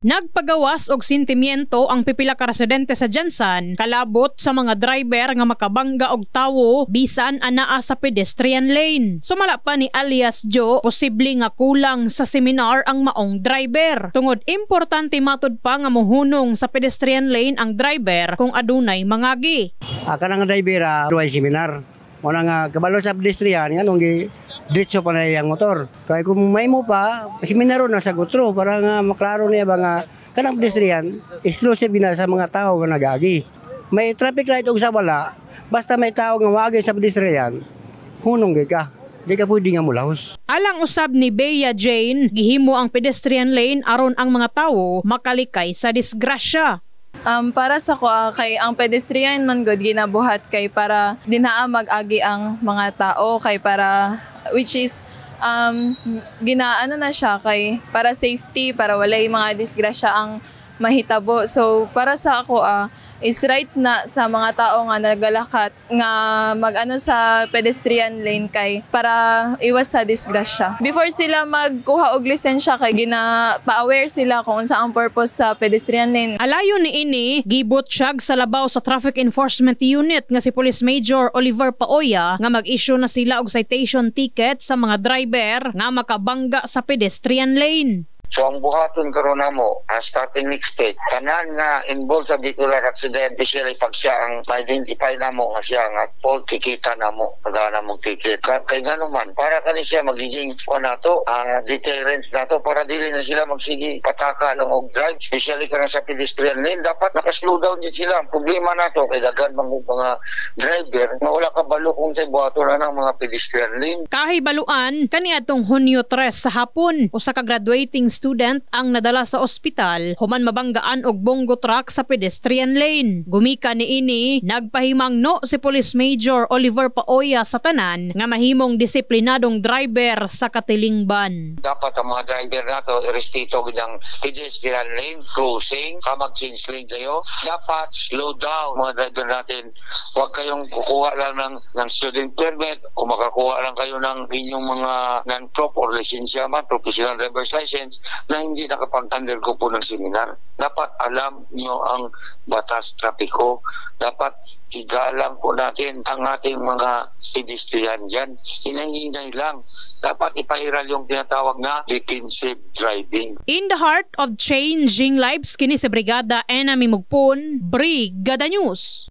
Nagpagawas og sentimiento ang pipila ka residente sa Jansan kalabot sa mga driver nga makabangga og tawo bisan anaa sa pedestrian lane. Sumala pa ni alias Joe, posible nga kulang sa seminar ang maong driver. Tungod importante matud pa nga mohunong sa pedestrian lane ang driver kung adunay mangagi. Kanang driver duay seminar. Muna nga kabalo sa pedestrian nga nung diretso pa na yung motor. Kaya kung may mo pa, seminaro na sa gutro para nga maklaro niya ba nga kanang pedestrian, exclusive na sa mga tao nga nagagi. May traffic light og sa wala, basta may tao nga wagi sa pedestrian, hunong ka. Di ka pwede nga mulahos. Alang usab ni Bea Jane, gihimo ang pedestrian lane aron ang mga tao makalikay sa disgrasya. Para sa ko kay ang pedestrian man gud ginabuhat kay para dinaa mag-agi ang mga tao kay para which is ginaano na siya kay para safety para walay mga disgrasya ang mahitabo. So para sa ako is right na sa mga tao nga nagalakat nga mag-ano sa pedestrian lane kay para iwas sa disgrasya. Before sila magkuha og lisensya kay gina-pa-aware sila kung unsa ang purpose sa pedestrian lane. Alayon ni ini, gibot siyag sa labaw sa Traffic Enforcement Unit nga si Police Major Oliver Paoya nga mag-issue na sila og citation ticket sa mga driver nga makabangga sa pedestrian lane. So ang buhaton karon namo, starting next week, tanan nga involved sa vehicular accident, especially pag siya ang ma-identify namo nga siya nga fault, kikita namo, pagana mong ticket. Kay ngano man, para kani siya magiging nato, deterrence nato para dili na sila magsigi pataka lang og drive, especially karon sa pedestrian lane, dapat naka-slow down din sila. Ang problema nato kay daghan mga driver nga wala kabalo kung sa buhaton na ng mga pedestrian lane. Kahibaluan kaniadtong Hunyo 3 sa hapon, usa ka graduating student ang nadala sa ospital human mabanggaan og bongo truck sa pedestrian lane. Gumika ni ini, nagpahimangno si Police Major Oliver Paoya sa tanan nga mahimong disiplinadong driver sa katilingban. Dapat ang mga driver nato irespeto gid ang pedestrian lane, cruising, mag-change lane kayo. Dapat slow down mga driver natin. Huwag kayong kukuha lang ng student permit o makakuha lang kayo ng inyong mga non-prop or lisensya man, professional driver's license na hindi nakapag-undergo po ng seminar. Dapat alam nyo ang batas trapiko. Dapat igalang po natin ang ating mga pedestrian dyan. Hinay-hinay lang. Dapat ipahiral yung tinatawag na defensive driving. In the heart of changing lives, kini si Brigada Enami Mugpon, Brigada News.